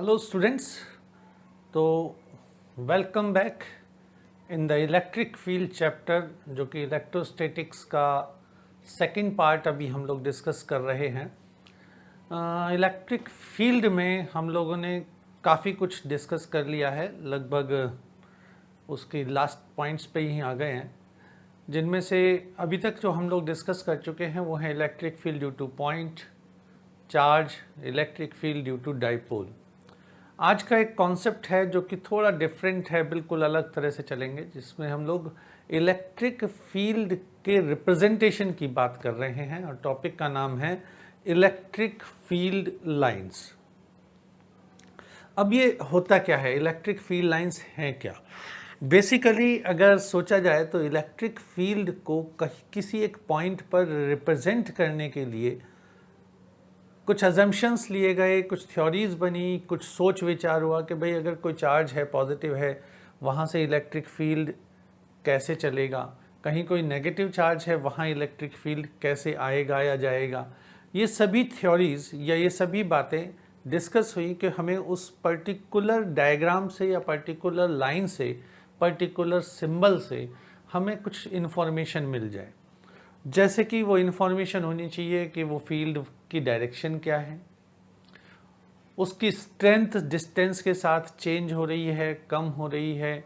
Hello students, तो welcome back in the electric field chapter, जो कि इलेक्ट्रोस्टैटिक्स का सेकंड पार्ट अभी हम लोग डिस्कस कर रहे हैं। इलेक्ट्रिक फील्ड में हम लोगों ने काफ़ी कुछ डिस्कस कर लिया है, लगभग उसकी लास्ट पॉइंट्स पे ही आ गए हैं, जिनमें से अभी तक जो हम लोग डिस्कस कर चुके हैं वो है electric field due to point charge, electric field due to dipole. आज का एक कॉन्सेप्ट है जो कि थोड़ा डिफरेंट है, बिल्कुल अलग तरह से चलेंगे, जिसमें हम लोग इलेक्ट्रिक फील्ड के रिप्रेजेंटेशन की बात कर रहे हैं और टॉपिक का नाम है इलेक्ट्रिक फील्ड लाइंस। अब ये होता क्या है, इलेक्ट्रिक फील्ड लाइंस हैं क्या? बेसिकली अगर सोचा जाए तो इलेक्ट्रिक फील्ड को किसी एक पॉइंट पर रिप्रेजेंट करने के लिए कुछ अजम्पशंस लिए गए, कुछ थ्योरीज बनी, कुछ सोच विचार हुआ कि भाई अगर कोई चार्ज है, पॉजिटिव है, वहाँ से इलेक्ट्रिक फील्ड कैसे चलेगा, कहीं कोई नेगेटिव चार्ज है, वहाँ इलेक्ट्रिक फील्ड कैसे आएगा या जाएगा। ये सभी थ्योरीज या ये सभी बातें डिस्कस हुई कि हमें उस पर्टिकुलर डायग्राम से या पर्टिकुलर लाइन से, पर्टिकुलर सिंबल से हमें कुछ इन्फॉर्मेशन मिल जाए। जैसे कि वो इन्फॉर्मेशन होनी चाहिए कि वो फील्ड की डायरेक्शन क्या है, उसकी स्ट्रेंथ डिस्टेंस के साथ चेंज हो रही है, कम हो रही है,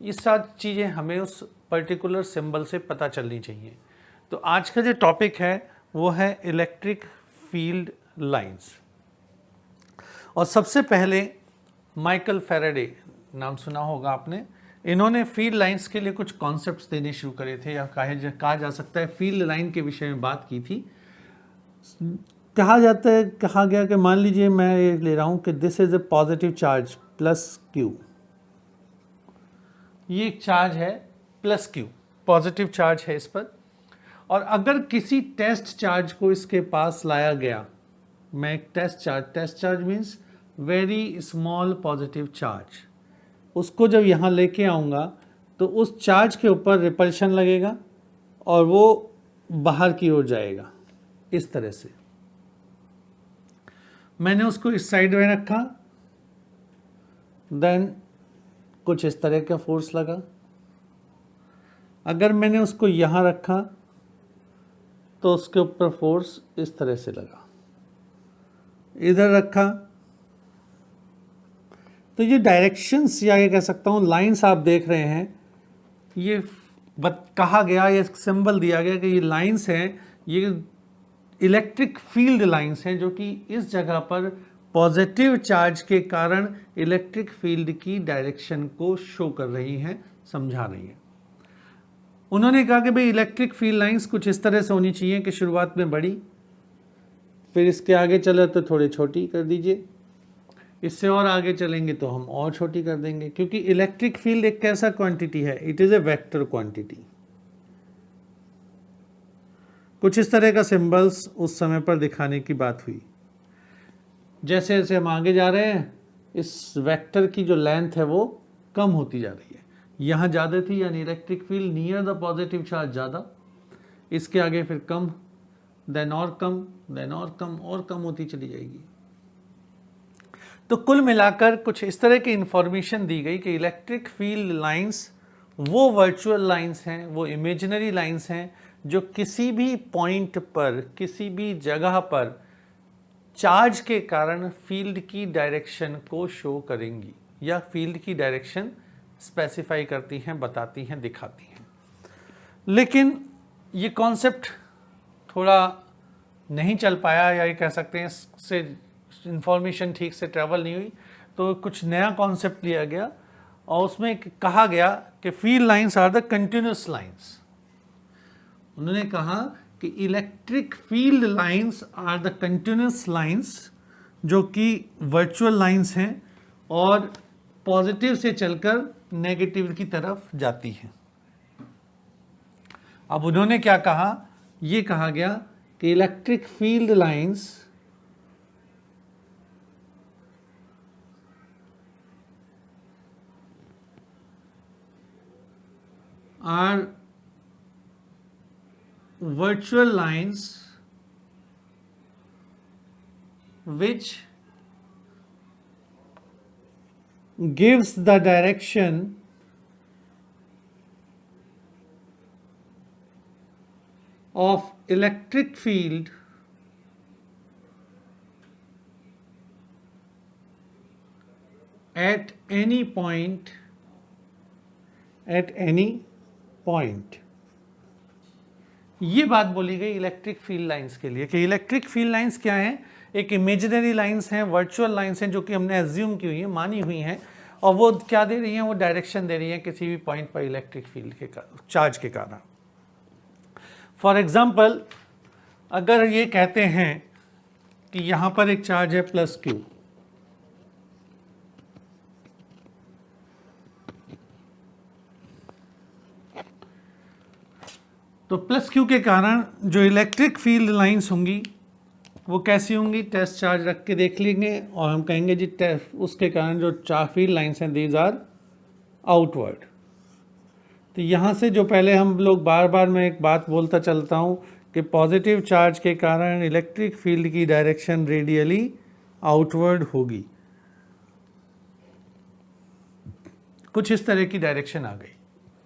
ये सारी चीज़ें हमें उस पर्टिकुलर सिंबल से पता चलनी चाहिए। तो आज का जो टॉपिक है वो है इलेक्ट्रिक फील्ड लाइंस। और सबसे पहले माइकल फैराडे, नाम सुना होगा आपने, इन्होंने फील्ड लाइंस के लिए कुछ कॉन्सेप्ट्स देने शुरू करे थे, या कहा जा सकता है फील्ड लाइन के विषय में बात की थी। कहा गया कि मान लीजिए मैं ये ले रहा हूँ कि this is a positive charge plus Q, ये एक चार्ज है प्लस क्यू, पॉजिटिव चार्ज है इस पर, और अगर किसी टेस्ट चार्ज को इसके पास लाया गया, मैं एक test charge means very small positive charge, उसको जब यहाँ लेके आऊँगा तो उस चार्ज के ऊपर रिपल्शन लगेगा और वो बाहर की ओर जाएगा। इस तरह से मैंने उसको इस साइड में रखा, देन कुछ इस तरह का फोर्स लगा। अगर मैंने उसको यहाँ रखा तो उसके ऊपर फोर्स इस तरह से लगा। इधर रखा तो ये डायरेक्शंस या ये कह सकता हूँ लाइंस आप देख रहे हैं, ये कहा गया, ये सिंबल दिया गया कि ये लाइंस हैं, ये इलेक्ट्रिक फील्ड लाइंस हैं, जो कि इस जगह पर पॉजिटिव चार्ज के कारण इलेक्ट्रिक फील्ड की डायरेक्शन को शो कर रही हैं, समझा रही हैं। उन्होंने कहा कि भाई इलेक्ट्रिक फील्ड लाइंस कुछ इस तरह से होनी चाहिए कि शुरुआत में बड़ी, फिर इसके आगे चले तो थोड़ी छोटी कर दीजिए, इससे और आगे चलेंगे तो हम और छोटी कर देंगे, क्योंकि इलेक्ट्रिक फील्ड एक कैसा क्वांटिटी है, it is a vector quantity. कुछ इस तरह का सिंबल्स उस समय पर दिखाने की बात हुई। जैसे जैसे हम आगे जा रहे हैं, इस वेक्टर की जो लेंथ है वो कम होती जा रही है। यहाँ ज़्यादा थी, यानी electric field near the positive charge ज़्यादा, इसके आगे फिर कम, देन और कम, देन और कम, और कम होती चली जाएगी। तो कुल मिलाकर कुछ इस तरह की इंफॉर्मेशन दी गई कि इलेक्ट्रिक फील्ड लाइंस वो वर्चुअल लाइंस हैं, वो इमेजिनरी लाइंस हैं, जो किसी भी पॉइंट पर, किसी भी जगह पर चार्ज के कारण फील्ड की डायरेक्शन को शो करेंगी या फील्ड की डायरेक्शन स्पेसिफाई करती हैं, बताती हैं, दिखाती हैं। लेकिन ये कॉन्सेप्ट थोड़ा नहीं चल पाया, या ये कह सकते हैं इससे इंफॉर्मेशन ठीक से ट्रैवल नहीं हुई, तो कुछ नया कॉन्सेप्ट लिया गया और उसमें कहा गया कि field lines are the continuous lines. उन्होंने कहा कि electric field lines are the continuous lines, जो कि वर्चुअल लाइंस हैं और पॉजिटिव से चलकर नेगेटिव की तरफ जाती हैं। अब उन्होंने क्या कहा, ये कहा गया कि electric field lines are virtual lines which gives the direction of electric field at any point ये बात बोली गई इलेक्ट्रिक फील्ड लाइंस के लिए कि इलेक्ट्रिक फील्ड लाइंस क्या हैं, एक इमेजिनरी लाइंस हैं, वर्चुअल लाइंस हैं जो कि हमने एज्यूम की हुई है, मानी हुई हैं, और वो क्या दे रही हैं, वो डायरेक्शन दे रही हैं किसी भी पॉइंट पर इलेक्ट्रिक फील्ड के चार्ज के कारण। फॉर एग्जाम्पल अगर ये कहते हैं कि यहाँ पर एक चार्ज है +Q, तो +Q के कारण जो इलेक्ट्रिक फील्ड लाइंस होंगी वो कैसी होंगी, टेस्ट चार्ज रख के देख लेंगे और हम कहेंगे जी उसके कारण जो फील्ड लाइंस हैं दीज आर आउटवर्ड। तो यहाँ से जो पहले हम लोग बार बार मैं एक बात बोलता चलता हूँ कि पॉजिटिव चार्ज के कारण इलेक्ट्रिक फील्ड की डायरेक्शन रेडियली आउटवर्ड होगी। कुछ इस तरह की डायरेक्शन आ गई।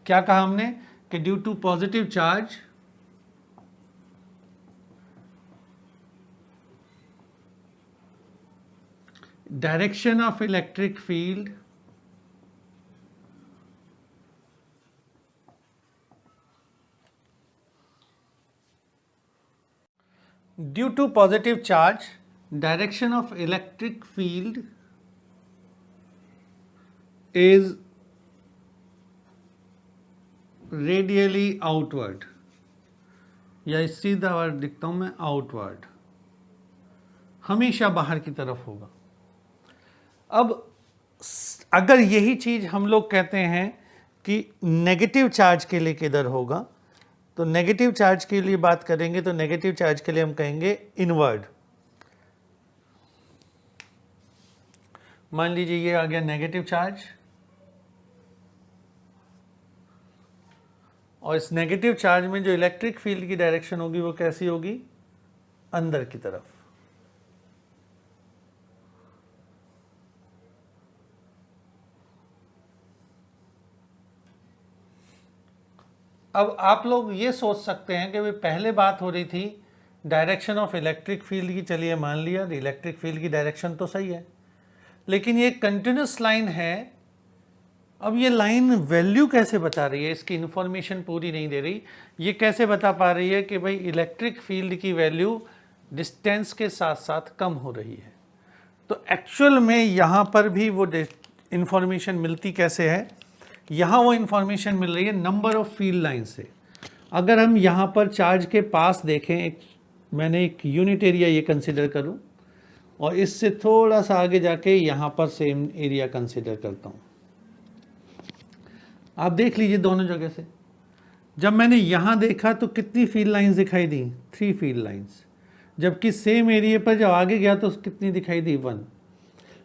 क्या कहा हमने कि due to positive charge direction of electric field due to positive charge direction of electric field is radially outward, या सीधा वर्ड लिखता हूं मैं, आउटवर्ड, हमेशा बाहर की तरफ होगा। अब अगर यही चीज हम लोग कहते हैं कि नेगेटिव चार्ज के लिए किधर होगा, तो नेगेटिव चार्ज के लिए बात करेंगे तो नेगेटिव चार्ज के लिए हम कहेंगे इनवर्ड। मान लीजिए ये आ गया नेगेटिव चार्ज, और इस नेगेटिव चार्ज में जो इलेक्ट्रिक फील्ड की डायरेक्शन होगी वो कैसी होगी, अंदर की तरफ। अब आप लोग ये सोच सकते हैं कि भाई पहले बात हो रही थी डायरेक्शन ऑफ इलेक्ट्रिक फील्ड की, चलिए मान लिया इलेक्ट्रिक फील्ड की डायरेक्शन तो सही है, लेकिन ये कंटिन्यूस लाइन है। अब ये लाइन वैल्यू कैसे बता रही है, इसकी इंफॉर्मेशन पूरी नहीं दे रही। ये कैसे बता पा रही है कि भाई इलेक्ट्रिक फील्ड की वैल्यू डिस्टेंस के साथ साथ कम हो रही है। तो एक्चुअल में यहाँ पर भी वो इंफॉर्मेशन मिलती कैसे है, यहाँ वो इंफॉर्मेशन मिल रही है नंबर ऑफ फील्ड लाइन से। अगर हम यहाँ पर चार्ज के पास देखें, मैंने एक यूनिट एरिया ये कंसिडर करूँ और इससे थोड़ा सा आगे जाके यहाँ पर सेम एरिया कंसिडर करता हूँ। आप देख लीजिए दोनों जगह से, जब मैंने यहाँ देखा तो कितनी फील्ड लाइंस दिखाई दी, 3 फील्ड लाइंस, जबकि सेम एरिया पर जब आगे गया तो कितनी दिखाई दी, 1।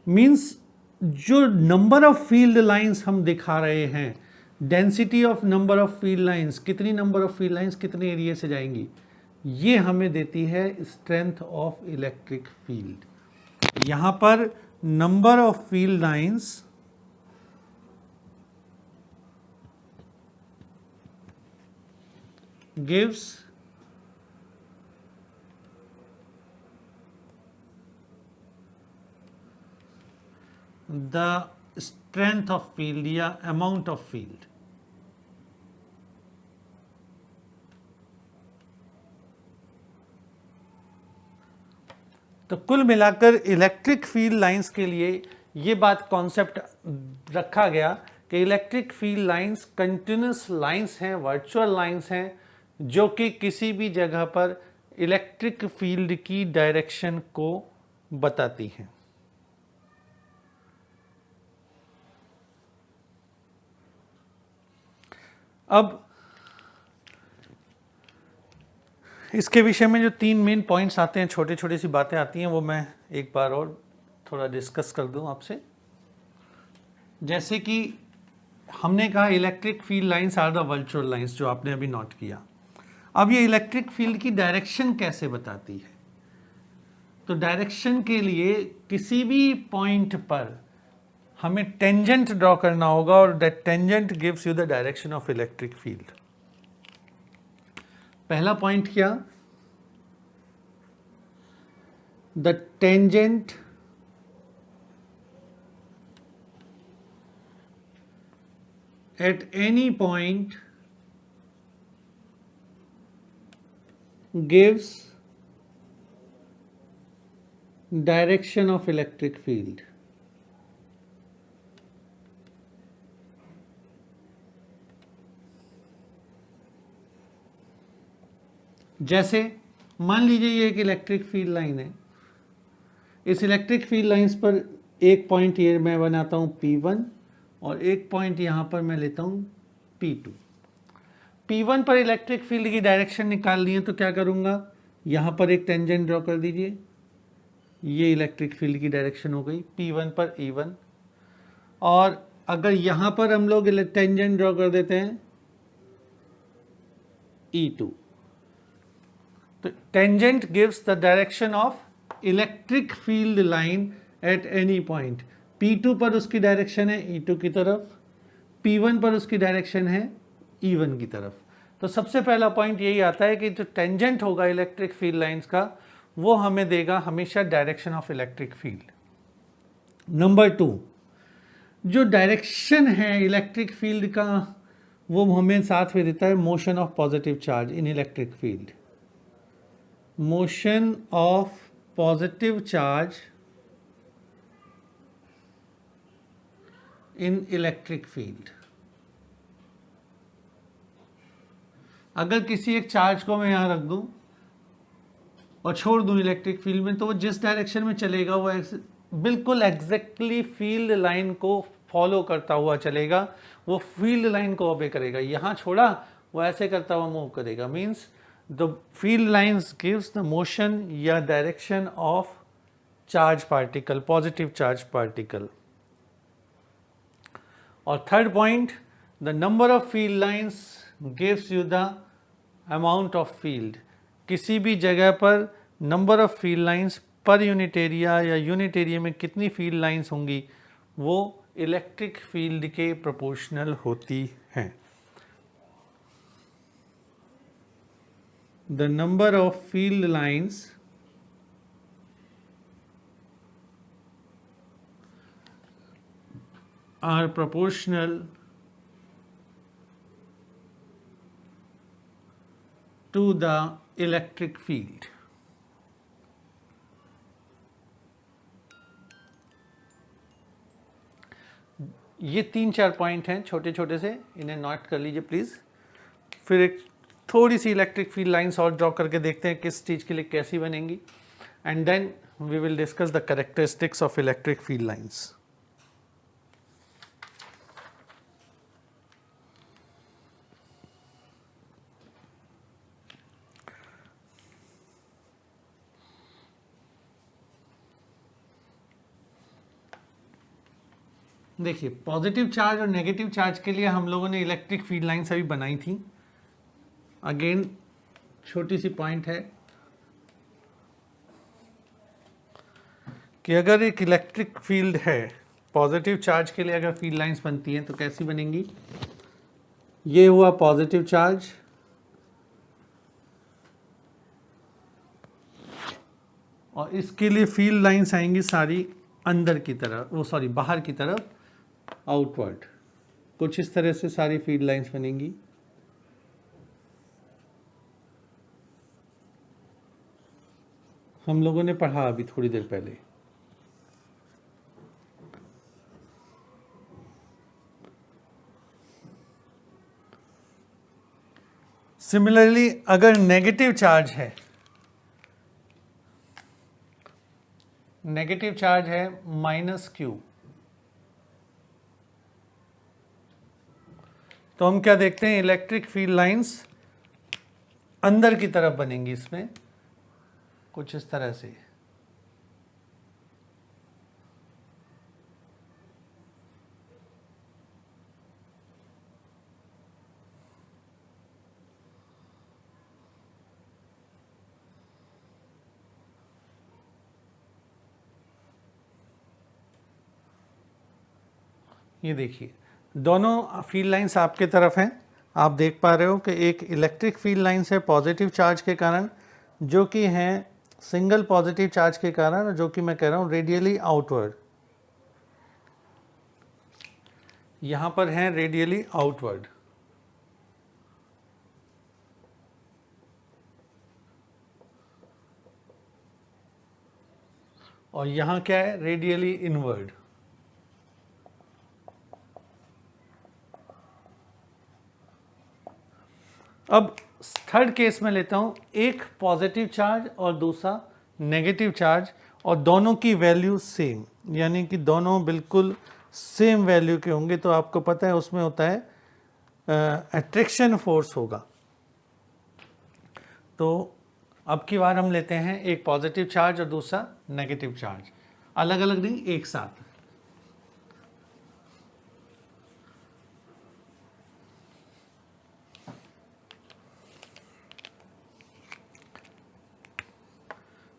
मीन्स जो नंबर ऑफ फील्ड लाइंस हम दिखा रहे हैं, density of number of field lines, कितनी नंबर ऑफ फील्ड लाइंस कितने एरिया से जाएंगी, ये हमें देती है स्ट्रेंथ ऑफ इलेक्ट्रिक फील्ड। यहाँ पर number of field lines gives the strength of field या amount of field। तो कुल मिलाकर इलेक्ट्रिक फील्ड लाइंस के लिए ये बात कॉन्सेप्ट रखा गया कि electric field lines continuous lines हैं, वर्चुअल लाइंस हैं, जो कि किसी भी जगह पर इलेक्ट्रिक फील्ड की डायरेक्शन को बताती हैं। अब इसके विषय में जो 3 मेन पॉइंट्स आते हैं, छोटी छोटी सी बातें आती हैं, वो मैं एक बार और थोड़ा डिस्कस कर दूं आपसे। जैसे कि हमने कहा electric field lines are the virtual lines, जो आपने अभी नोट किया। अब ये इलेक्ट्रिक फील्ड की डायरेक्शन कैसे बताती है, तो डायरेक्शन के लिए किसी भी पॉइंट पर हमें टेंजेंट ड्रॉ करना होगा और that tangent gives you the direction of electric field. पहला पॉइंट क्या, the tangent at any point gives direction of electric field। जैसे मान लीजिए ये एक इलेक्ट्रिक फील्ड लाइन है, इस इलेक्ट्रिक फील्ड लाइंस पर एक पॉइंट ये मैं बनाता हूँ P1 और एक पॉइंट यहाँ पर मैं लेता हूँ P2। P1 पर इलेक्ट्रिक फील्ड की डायरेक्शन निकालनी है तो क्या करूँगा, यहाँ पर एक टेंजेंट ड्रॉ कर दीजिए, ये इलेक्ट्रिक फील्ड की डायरेक्शन हो गई P1 पर E1। और अगर यहाँ पर हम लोग टेंजेंट ड्रॉ कर देते हैं E2, तो tangent gives the direction of electric field line at any point. P2 पर उसकी डायरेक्शन है E2 की तरफ, P1 पर उसकी डायरेक्शन है E1 की तरफ। तो सबसे पहला पॉइंट यही आता है कि जो टेंजेंट होगा इलेक्ट्रिक फील्ड लाइंस का वो हमें देगा हमेशा direction of electric field. Number 2, जो डायरेक्शन है इलेक्ट्रिक फील्ड का वो हमें साथ में देता है motion of positive charge in electric field. Motion of positive charge in electric field. अगर किसी एक चार्ज को मैं यहाँ रख दूं और छोड़ दूं इलेक्ट्रिक फील्ड में, तो वो जिस डायरेक्शन में चलेगा वो बिल्कुल एग्जैक्टली फील्ड लाइन को फॉलो करता हुआ चलेगा, वो फील्ड लाइन को ओबे करेगा। यहाँ छोड़ा वो ऐसे करता हुआ मूव करेगा। Means the field lines gives the motion या direction of charge particle, positive charge particle. और third point, the number of field lines gives you the amount of field. किसी भी जगह पर नंबर ऑफ फील्ड लाइंस पर unit area या unit area में कितनी फील्ड लाइंस होंगी वो इलेक्ट्रिक फील्ड के प्रोपोर्शनल होती हैं। The number of field lines are proportional to the electric field। ये 3-4 पॉइंट हैं छोटे छोटे से, इन्हें नोट कर लीजिए प्लीज़। फिर एक थोड़ी सी इलेक्ट्रिक फील्ड लाइंस और ड्रॉ करके देखते हैं किस चीज़ के लिए कैसी बनेंगी, and then we will discuss the characteristics of electric field lines. देखिए, पॉजिटिव चार्ज और नेगेटिव चार्ज के लिए हम लोगों ने इलेक्ट्रिक फील्ड लाइंस अभी बनाई थी। अगेन छोटी सी पॉइंट है कि अगर एक इलेक्ट्रिक फील्ड है, पॉजिटिव चार्ज के लिए अगर फील्ड लाइंस बनती हैं तो कैसी बनेंगी। ये हुआ पॉजिटिव चार्ज, और इसके लिए फील्ड लाइंस आएंगी सारी अंदर की तरफ, वो सॉरी बाहर की तरफ, आउटवर्ड। कुछ इस तरह से सारी फील्ड लाइंस बनेंगी। हम लोगों ने पढ़ा अभी थोड़ी देर पहले। सिमिलरली अगर नेगेटिव चार्ज है, नेगेटिव चार्ज है -Q, तो हम क्या देखते हैं, इलेक्ट्रिक फील्ड लाइंस अंदर की तरफ बनेंगी इसमें कुछ इस तरह से। ये देखिए दोनों फील्ड लाइंस आपके तरफ हैं, आप देख पा रहे हो कि एक इलेक्ट्रिक फील्ड लाइंस है पॉजिटिव चार्ज के कारण, जो कि हैं सिंगल पॉजिटिव चार्ज के कारण, जो कि मैं कह रहा हूँ रेडियली आउटवर्ड, यहाँ पर हैं रेडियली आउटवर्ड, और यहाँ क्या है रेडियली इनवर्ड। अब थर्ड केस में लेता हूँ, एक पॉजिटिव चार्ज और दूसरा नेगेटिव चार्ज, और दोनों की वैल्यू सेम, यानी कि दोनों बिल्कुल सेम वैल्यू के होंगे, तो आपको पता है उसमें होता है अट्रैक्शन फोर्स होगा। तो अब की बार हम लेते हैं एक पॉजिटिव चार्ज और दूसरा नेगेटिव चार्ज, अलग अलग नहीं एक साथ।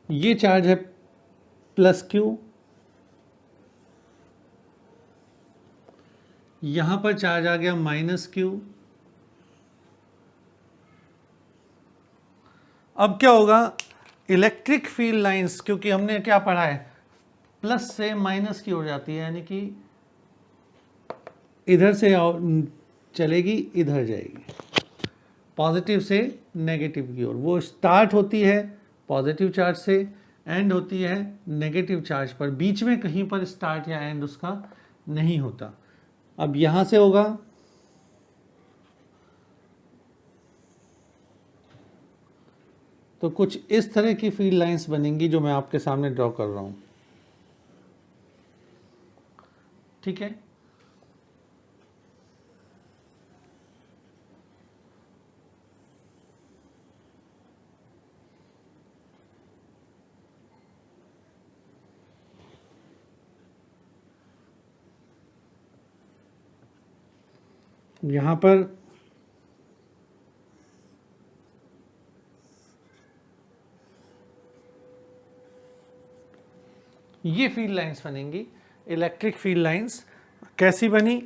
ये चार्ज है प्लस क्यू, यहां पर चार्ज आ गया माइनस क्यू। अब क्या होगा, इलेक्ट्रिक फील्ड लाइंस, क्योंकि हमने क्या पढ़ा है प्लस से माइनस की हो जाती है, यानी कि इधर से चलेगी इधर जाएगी, पॉजिटिव से नेगेटिव की ओर। वो स्टार्ट होती है पॉजिटिव चार्ज से, एंड होती है नेगेटिव चार्ज पर, बीच में कहीं पर स्टार्ट या एंड उसका नहीं होता। अब यहां से होगा तो कुछ इस तरह की फील्ड लाइंस बनेंगी जो मैं आपके सामने ड्रॉ कर रहा हूं, ठीक है। यहां पर ये फील्ड लाइंस बनेंगी, इलेक्ट्रिक फील्ड लाइंस। कैसी बनी,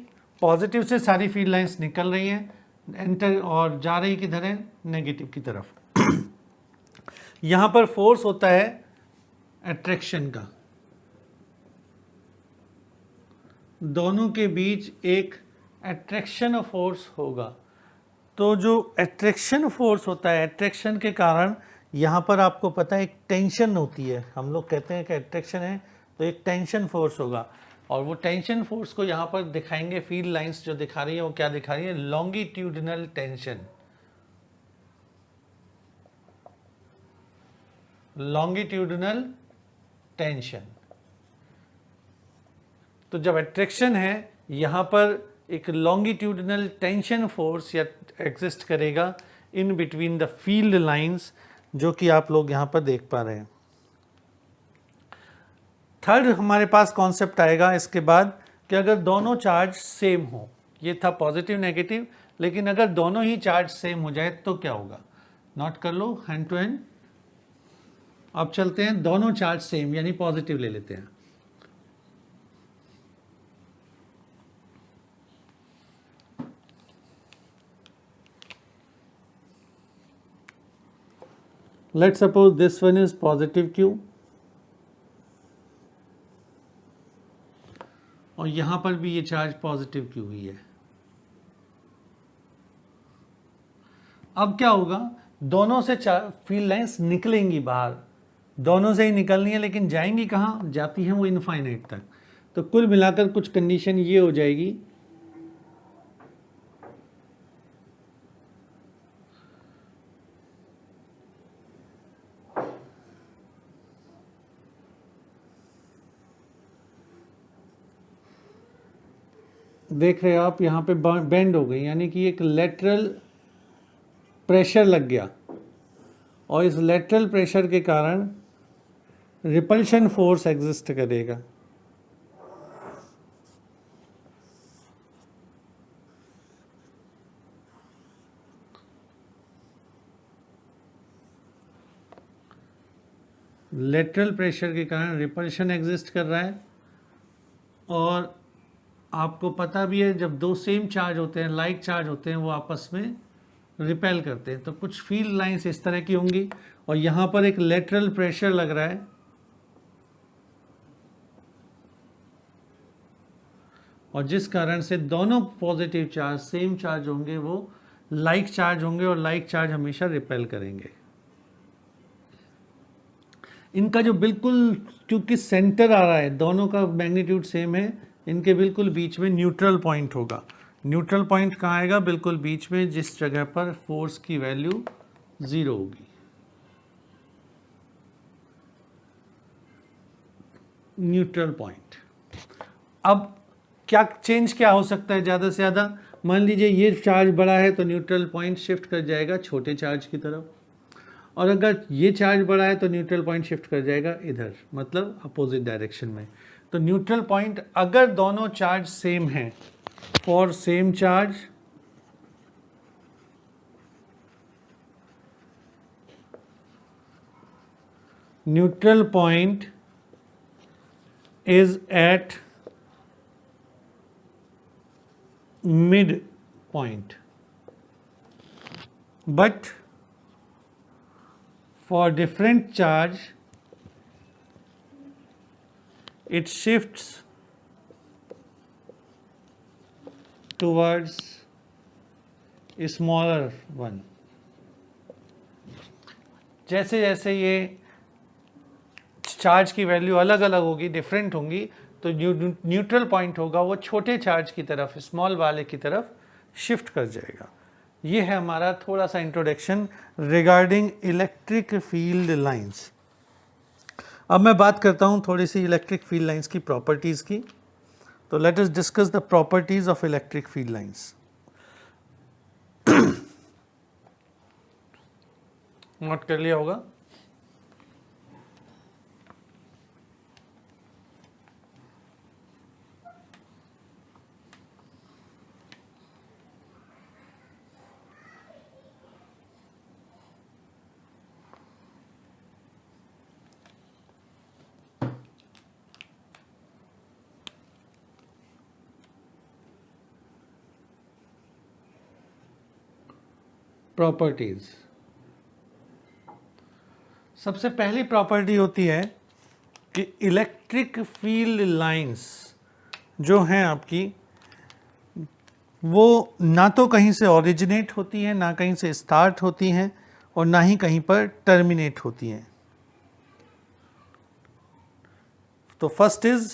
पॉजिटिव से सारी फील्ड लाइंस निकल रही हैं, एंटर और जा रही किधर है नेगेटिव की तरफ। यहां पर फोर्स होता है अट्रैक्शन का, दोनों के बीच एक अट्रैक्शन फोर्स होगा। तो जो अट्रैक्शन फोर्स होता है, अट्रैक्शन के कारण यहाँ पर आपको पता है एक टेंशन होती है, हम लोग कहते हैं कि अट्रैक्शन है तो एक टेंशन फोर्स होगा, और वो टेंशन फोर्स को यहाँ पर दिखाएंगे फील्ड लाइंस जो दिखा रही है, वो क्या दिखा रही है, लॉन्गिट्यूडिनल टेंशन, लॉन्गिट्यूडिनल टेंशन। तो जब अट्रैक्शन है यहाँ पर एक लॉन्गिट्यूडिनल टेंशन फोर्स या एग्जिस्ट करेगा in between the field lines, जो कि आप लोग यहाँ पर देख पा रहे हैं। थर्ड हमारे पास कॉन्सेप्ट आएगा इसके बाद कि अगर दोनों चार्ज सेम हो, ये था पॉजिटिव नेगेटिव, लेकिन अगर दोनों ही चार्ज सेम हो जाए तो क्या होगा। नोट कर लो हैंड टू हैंड। अब चलते हैं दोनों चार्ज सेम यानी पॉजिटिव ले लेते हैं। Let's suppose this one is positive Q और यहां पर भी ये चार्ज पॉजिटिव Q ही है। अब क्या होगा, दोनों से फील्ड लाइंस निकलेंगी बाहर, दोनों से ही निकलनी है, लेकिन जाएंगी कहाँ, जाती हैं वो इनफाइनाइट तक। तो कुल मिलाकर कुछ कंडीशन ये हो जाएगी, देख रहे हो आप यहाँ पे बेंड हो गई, यानी कि एक लेटरल प्रेशर लग गया, और इस लेटरल प्रेशर के कारण रिपल्शन फोर्स एग्जिस्ट करेगा। लेटरल प्रेशर के कारण रिपल्शन एग्जिस्ट कर रहा है, और आपको पता भी है जब दो सेम चार्ज होते हैं, लाइक चार्ज होते हैं, वो आपस में रिपेल करते हैं। तो कुछ फील्ड लाइंस इस तरह की होंगी और यहाँ पर एक लेटरल प्रेशर लग रहा है और जिस कारण से दोनों पॉजिटिव चार्ज सेम चार्ज होंगे वो लाइक चार्ज होंगे और लाइक चार्ज हमेशा रिपेल करेंगे। इनका जो बिल्कुल, क्योंकि सेंटर आ रहा है, दोनों का मैग्नीट्यूड सेम है, इनके बिल्कुल बीच में न्यूट्रल पॉइंट होगा। न्यूट्रल पॉइंट कहाँ आएगा? बिल्कुल बीच में, जिस जगह पर फोर्स की वैल्यू 0 होगी। Neutral point. अब क्या चेंज क्या हो सकता है ज़्यादा से ज़्यादा? मान लीजिए ये चार्ज बड़ा है तो न्यूट्रल पॉइंट शिफ्ट कर जाएगा छोटे चार्ज की तरफ, और अगर ये चार्ज बड़ा है तो न्यूट्रल पॉइंट शिफ्ट कर जाएगा इधर, मतलब अपोजिट डायरेक्शन में। तो न्यूट्रल पॉइंट, अगर दोनों चार्ज सेम हैं, for same charge neutral point is at mid point, but for different charge it shifts towards a smaller one। जैसे जैसे ये चार्ज की वैल्यू अलग अलग होगी, डिफरेंट होंगी, तो न्यूट्रल पॉइंट होगा वो छोटे चार्ज की तरफ, स्मॉल वाले की तरफ शिफ्ट कर जाएगा। ये है हमारा थोड़ा सा introduction regarding electric field lines. अब मैं बात करता हूँ थोड़ी सी इलेक्ट्रिक फील्ड लाइंस की प्रॉपर्टीज़ की। तो let us discuss the properties of electric field lines. Note कर लिया होगा। प्रॉपर्टीज, सबसे पहली प्रॉपर्टी होती है कि इलेक्ट्रिक फील्ड लाइंस जो हैं आपकी, वो ना तो कहीं से ओरिजिनेट होती हैं, ना कहीं से स्टार्ट होती हैं, और ना ही कहीं पर टर्मिनेट होती हैं। तो first is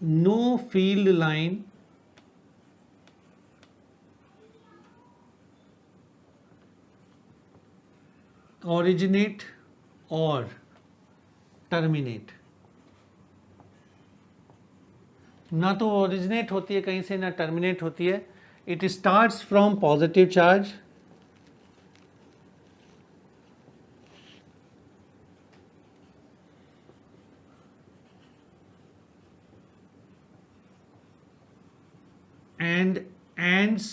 no field line originate or terminate। ना तो ओरिजिनेट होती है कहीं से, ना टर्मिनेट होती है। It starts from positive charge and ends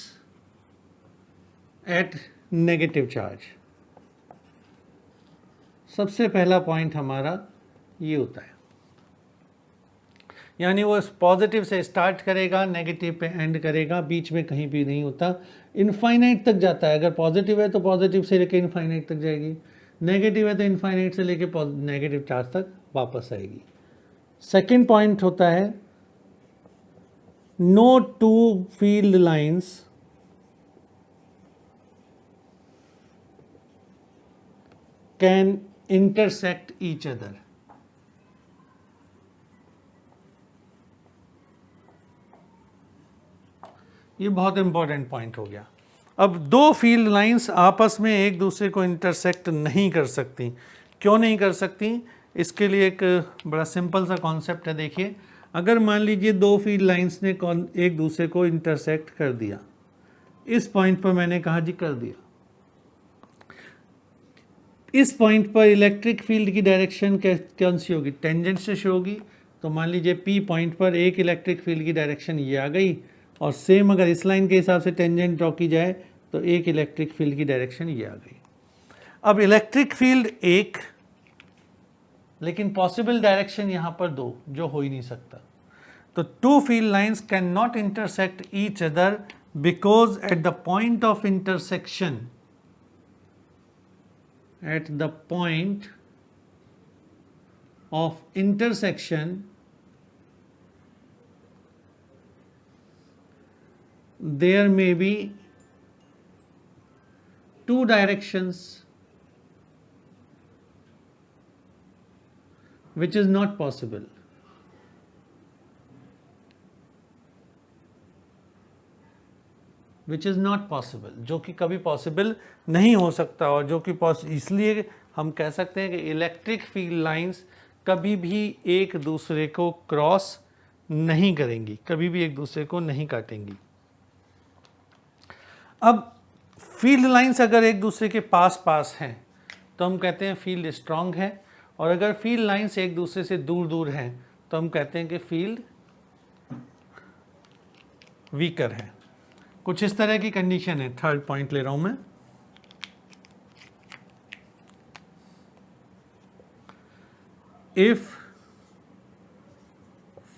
at negative charge. सबसे पहला पॉइंट हमारा ये होता है, यानी वो पॉजिटिव से स्टार्ट करेगा, नेगेटिव पे एंड करेगा, बीच में कहीं भी नहीं होता, इनफाइनाइट तक जाता है। अगर पॉजिटिव है तो पॉजिटिव से लेके इनफाइनाइट तक जाएगी, नेगेटिव है तो इनफाइनाइट से लेके नेगेटिव चार्ज तक वापस आएगी। सेकेंड पॉइंट होता है no two field lines can intersect each other। ये बहुत इंपॉर्टेंट पॉइंट हो गया। अब दो फील्ड लाइंस आपस में एक दूसरे को इंटरसेक्ट नहीं कर सकती। क्यों नहीं कर सकती? इसके लिए एक बड़ा सिंपल सा कॉन्सेप्ट है। देखिए, अगर मान लीजिए दो फील्ड लाइंस ने एक दूसरे को इंटरसेक्ट कर दिया, इस पॉइंट पर मैंने कहा जी कर दिया, इस पॉइंट पर इलेक्ट्रिक फील्ड की डायरेक्शन कौन सी होगी? टेंजेंट से शो होगी। तो मान लीजिए पी पॉइंट पर एक इलेक्ट्रिक फील्ड की डायरेक्शन ये आ गई, और सेम अगर इस लाइन के हिसाब से टेंजेंट ड्रॉ की जाए तो एक इलेक्ट्रिक फील्ड की डायरेक्शन ये आ गई। अब इलेक्ट्रिक फील्ड एक, लेकिन पॉसिबल डायरेक्शन यहां पर दो, जो हो ही नहीं सकता। तो two field lines can not intersect each other because at the point of intersection, at the point of intersection there may be two directions which is not possible. Which is not possible, जो कि कभी possible नहीं हो सकता, और जो कि इसलिए हम कह सकते हैं कि इलेक्ट्रिक फील्ड लाइंस कभी भी एक दूसरे को क्रॉस नहीं करेंगी, कभी भी एक दूसरे को नहीं काटेंगी। अब फील्ड लाइंस अगर एक दूसरे के पास पास हैं तो हम कहते हैं फील्ड स्ट्रांग है, और अगर फील्ड लाइंस एक दूसरे से दूर दूर हैं तो हम कहते हैं कि फील्ड वीकर है। कुछ इस तरह की कंडीशन है। थर्ड पॉइंट ले रहा हूं मैं, if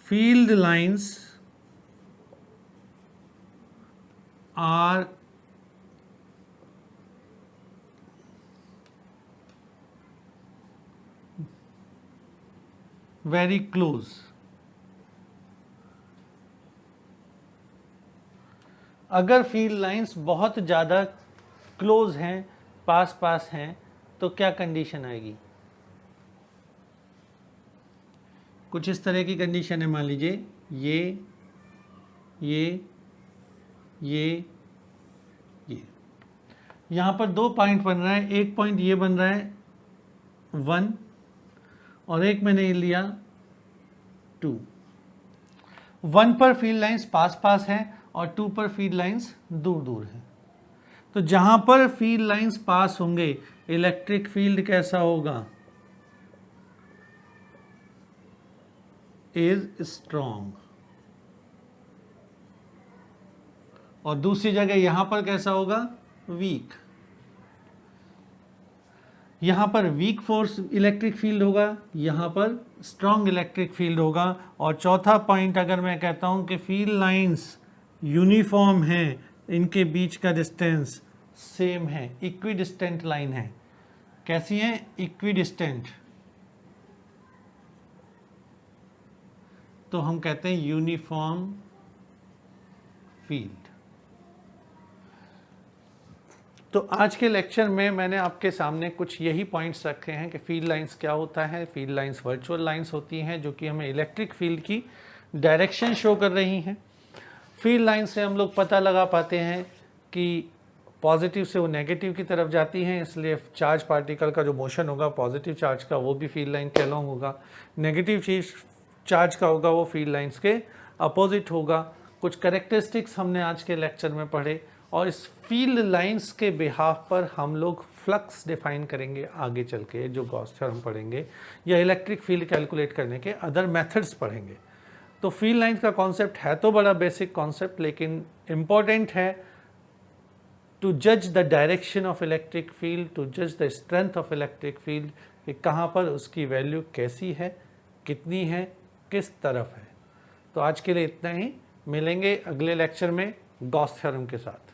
field lines are very close, अगर फील्ड लाइंस बहुत ज़्यादा क्लोज हैं, पास पास हैं, तो क्या कंडीशन आएगी? कुछ इस तरह की कंडीशन है। मान लीजिए ये यहाँ पर दो पॉइंट बन रहा है, एक पॉइंट ये बन रहा है 1 और एक मैंने लिया 2। 1 पर फील्ड लाइंस पास पास हैं और 2 पर फील्ड लाइंस दूर दूर हैं। तो जहां पर फील्ड लाइंस पास होंगे इलेक्ट्रिक फील्ड कैसा होगा? Is strong. और दूसरी जगह यहां पर कैसा होगा? वीक। यहां पर वीक फोर्स इलेक्ट्रिक फील्ड होगा, यहां पर स्ट्रॉन्ग इलेक्ट्रिक फील्ड होगा। और चौथा पॉइंट अगर मैं कहता हूं कि फील्ड लाइंस यूनिफॉर्म हैं, इनके बीच का डिस्टेंस सेम है, इक्विडिस्टेंट लाइन है। कैसी है? इक्विडिस्टेंट। तो हम कहते हैं यूनिफॉर्म फील्ड। तो आज के लेक्चर में मैंने आपके सामने कुछ यही पॉइंट्स रखे हैं कि फील्ड लाइंस क्या होता है। फील्ड लाइंस वर्चुअल लाइंस होती हैं जो कि हमें इलेक्ट्रिक फील्ड की डायरेक्शन शो कर रही हैं। फील्ड लाइन से हम लोग पता लगा पाते हैं कि पॉजिटिव से वो नेगेटिव की तरफ जाती हैं, इसलिए चार्ज पार्टिकल का जो मोशन होगा पॉजिटिव चार्ज का वो भी फील्ड लाइन के अलॉन्ग होगा, नेगेटिव चार्ज का होगा वो फील्ड लाइंस के अपोजिट होगा। कुछ कैरेक्टरिस्टिक्स हमने आज के लेक्चर में पढ़े, और इस फील्ड लाइंस के बिहाफ पर हम लोग फ्लक्स डिफाइन करेंगे आगे चल के, जो गॉस थ्योरम पढ़ेंगे, या इलेक्ट्रिक फील्ड कैलकुलेट करने के अदर मेथड्स पढ़ेंगे। तो फील्ड लाइंस का कॉन्सेप्ट है तो बड़ा बेसिक कॉन्सेप्ट, लेकिन इम्पॉर्टेंट है टू जज the direction of electric field, to जज the strength of electric field, कि कहाँ पर उसकी वैल्यू कैसी है, कितनी है, किस तरफ है। तो आज के लिए इतना ही, मिलेंगे अगले लेक्चर में गॉस थ्योरम के साथ।